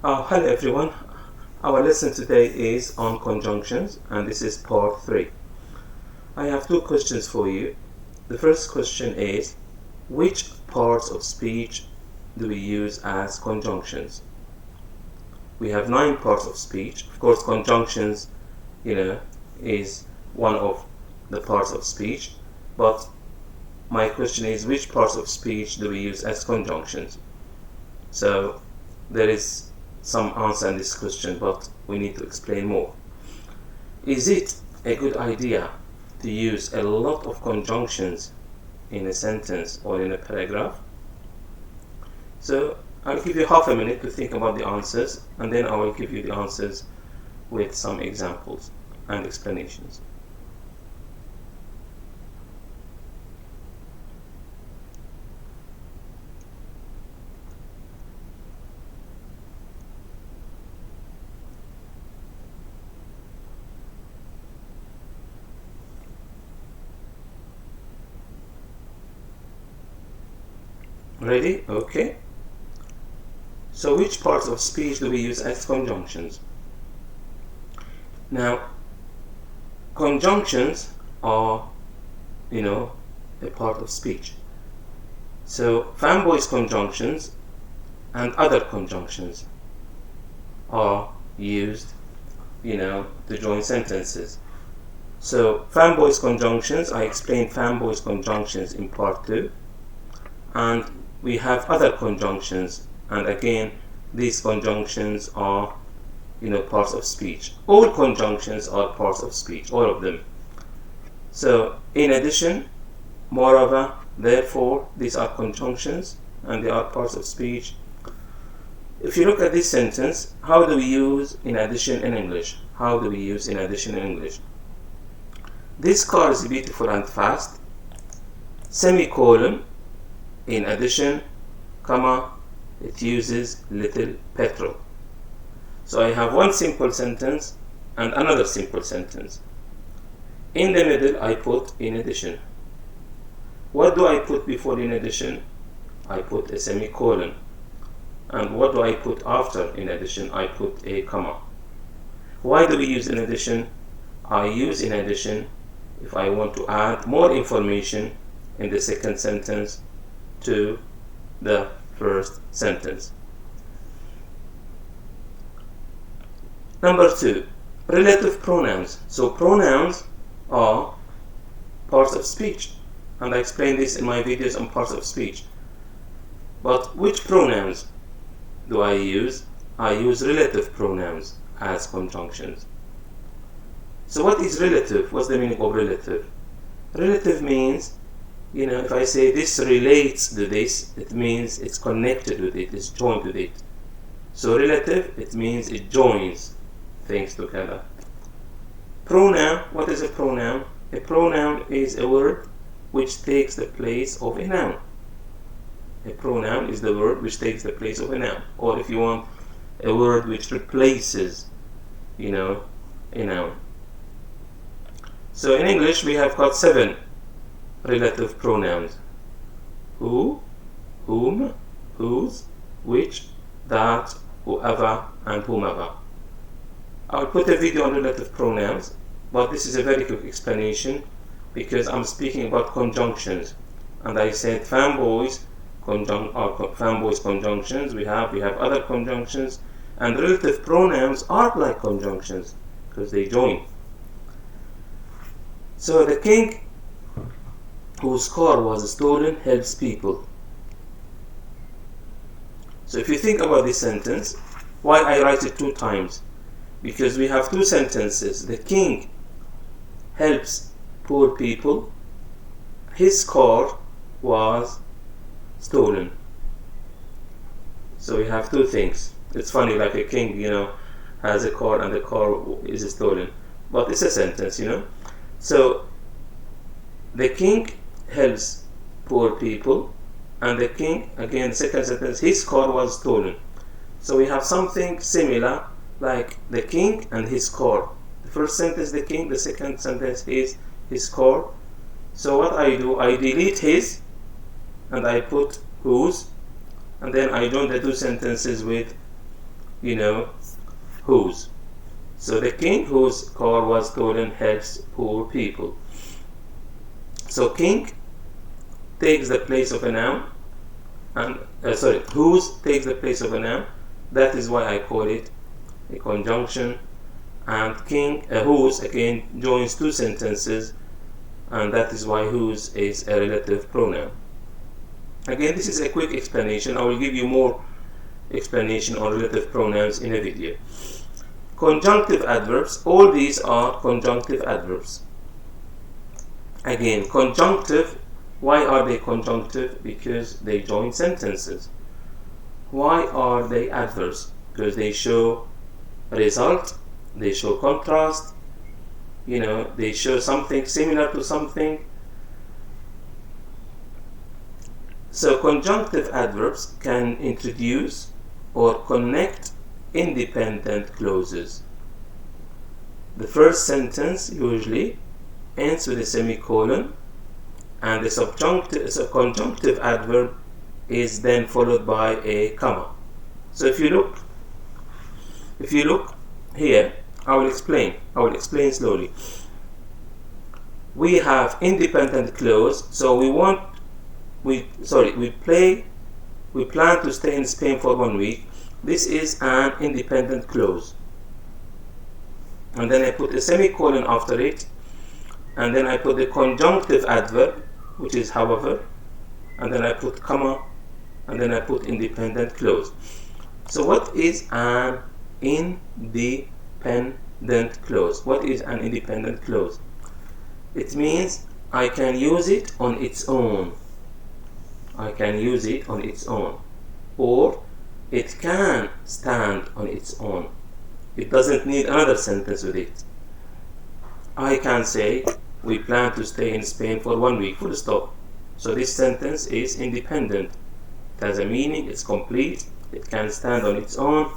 Hello everyone. Our lesson today is on conjunctions and this is part 3. I have 2 questions for you. The first question is, which parts of speech do we use as conjunctions? We have 9 parts of speech. Of course, conjunctions, is one of the parts of speech, but my question is, which parts of speech do we use as conjunctions? So there is some answer in this question, but we need to explain more. Is it a good idea to use a lot of conjunctions in a sentence or in a paragraph? So I'll give you half a minute to think about the answers, and then I will give you the answers with some examples and explanations. Ready? Okay. So which parts of speech do we use as conjunctions? Now, conjunctions are, a part of speech. So fanboys conjunctions and other conjunctions are used, to join sentences. So fanboys conjunctions, I explained fanboys conjunctions in part 2. And we have other conjunctions, and again these conjunctions are parts of speech. All conjunctions are parts of speech, all of them. So in addition, moreover, therefore, these are conjunctions and they are parts of speech. If you look at this sentence, how do we use in addition in English? How do we use in addition in English? This car is beautiful and fast, semicolon, in addition, comma, it uses little petrol. So I have one simple sentence and another simple sentence. In the middle, I put in addition. What do I put before in addition? I put a semicolon. And what do I put after in addition? I put a comma. Why do we use in addition? I use in addition if I want to add more information in the second sentence to the first sentence. Number 2, relative pronouns. So pronouns are parts of speech, and I explained this in my videos on parts of speech. But which pronouns do I use? I use relative pronouns as conjunctions. So what is relative? What's the meaning of relative? Relative means, if I say this relates to this, it means it's connected with it, it's joined with it. So relative, it means it joins things together. Pronoun, what is a pronoun? A pronoun is a word which takes the place of a noun. A pronoun is the word which takes the place of a noun. Or if you want, a word which replaces, a noun. So in English, we have got 7 relative pronouns: who, whom, whose, which, that, whoever, and whomever. I'll put a video on relative pronouns, but this is a very quick explanation because I'm speaking about conjunctions, and I said fanboys conjunctions. We have other conjunctions, and relative pronouns are like conjunctions because they join. So the king whose car was stolen helps people. So if you think about this sentence, why I write it 2 times? Because we have 2 sentences. The king helps poor people. His car was stolen. So we have 2 things. It's funny, like a king, has a car and the car is stolen. But it's a sentence, So the king helps poor people, and the king, again, second sentence, his car was stolen. So we have something similar, like the king and his car. The first sentence, the king, the second sentence is his car. So what I do, I delete his and I put whose, and then I join the 2 sentences with whose. So the king whose car was stolen helps poor people. So king takes the place of a noun, and whose takes the place of a noun. That is why I call it a conjunction. And whose again joins two sentences, and that is why whose is a relative pronoun. Again, this is a quick explanation. I will give you more explanation on relative pronouns in a video. Conjunctive adverbs, all these are conjunctive adverbs. Again, conjunctive, why are they conjunctive? Because they join sentences. Why are they adverbs? Because they show a result, they show contrast, they show something similar to something. So conjunctive adverbs can introduce or connect independent clauses. The first sentence usually ends with a semicolon, and the conjunctive adverb is then followed by a comma. So if you look here, I will explain slowly. We have independent clause, so we plan to stay in Spain for 1 week. This is an independent clause. And then I put a semicolon after it, and then I put the conjunctive adverb, which is however, and then I put comma, and then I put independent clause. So what is an independent clause? What is an independent clause? It means I can use it on its own. Or it can stand on its own. It doesn't need another sentence with it. I can say, we plan to stay in Spain for 1 week, full stop. So this sentence is independent. It has a meaning, it's complete, it can stand on its own,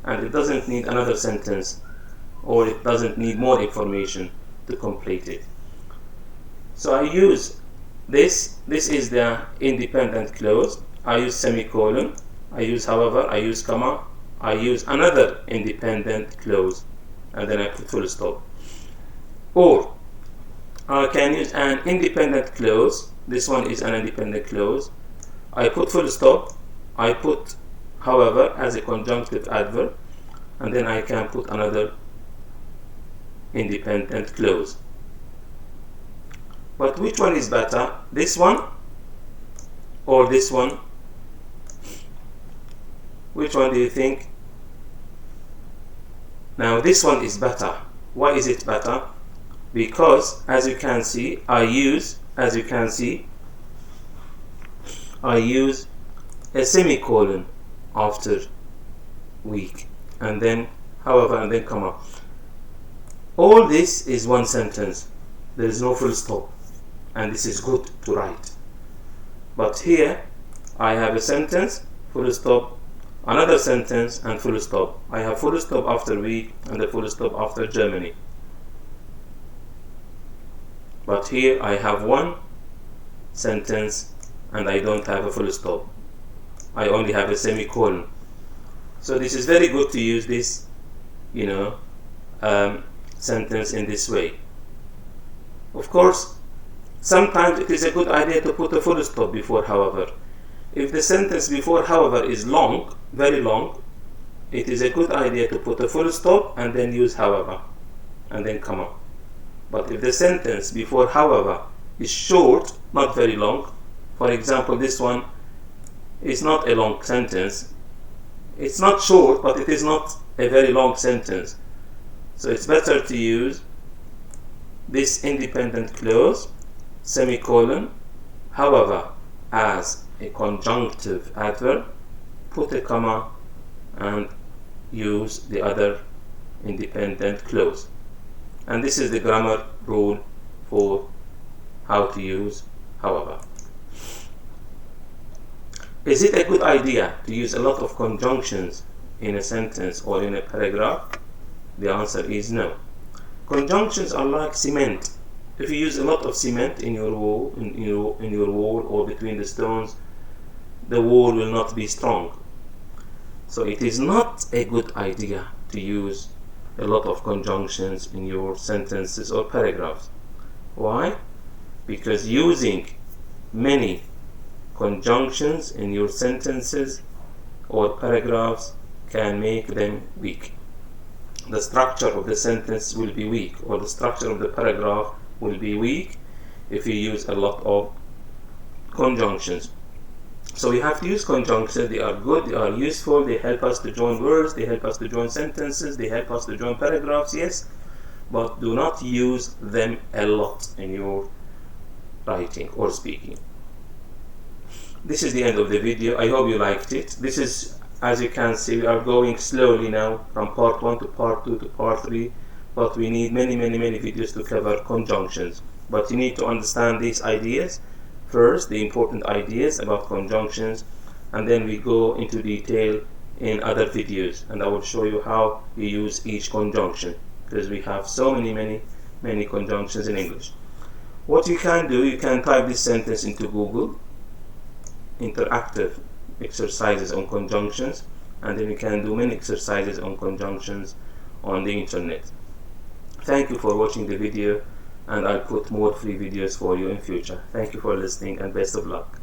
and it doesn't need another sentence, or it doesn't need more information to complete it. So I use this is the independent clause. I use semicolon, I use however, I use comma, I use another independent clause, and then I put full stop. Or I can use an independent clause. This one is an independent clause. I put full stop, I put however as a conjunctive adverb, and then I can put another independent clause. But which one is better? This one or this one? Which one do you think? Now this one is better. Why is it better? Because as you can see, I use a semicolon after week, and then however, and then comma. All this is one sentence. There is no full stop, and this is good to write. But here I have a sentence, full stop, another sentence, and full stop. I have full stop after week and a full stop after Germany. But here I have one sentence and I don't have a full stop. I only have a semicolon. So this is very good to use this, sentence in this way. Of course, sometimes it is a good idea to put a full stop before however. If the sentence before however is long, very long, it is a good idea to put a full stop and then use however, and then comma. But if the sentence before however is short, not very long, for example, this one is not a long sentence. It's not short, but it is not a very long sentence. So it's better to use this independent clause, semicolon, however, as a conjunctive adverb, put a comma, and use the other independent clause. And this is the grammar rule for how to use however. Is it a good idea to use a lot of conjunctions in a sentence or in a paragraph? The answer is no. Conjunctions are like cement. If you use a lot of cement in your wall, in your wall or between the stones, the wall will not be strong. So it is not a good idea to use a lot of conjunctions in your sentences or paragraphs. Why? Because using many conjunctions in your sentences or paragraphs can make them weak. The structure of the sentence will be weak, or the structure of the paragraph will be weak if you use a lot of conjunctions. So we have to use conjunctions. They are good, they are useful, they help us to join words, they help us to join sentences, they help us to join paragraphs, yes, but do not use them a lot in your writing or speaking. This is the end of the video. I hope you liked it. This is, as you can see, we are going slowly now from part 1 to part 2 to part 3, but we need many videos to cover conjunctions. But you need to understand these ideas first, the important ideas about conjunctions, and then we go into detail in other videos, and I will show you how you use each conjunction, because we have so many conjunctions in English. What you can do, you can type this sentence into Google, interactive exercises on conjunctions, and then you can do many exercises on conjunctions on the internet. Thank you for watching the video, and I'll put more free videos for you in future. Thank you for listening, and best of luck.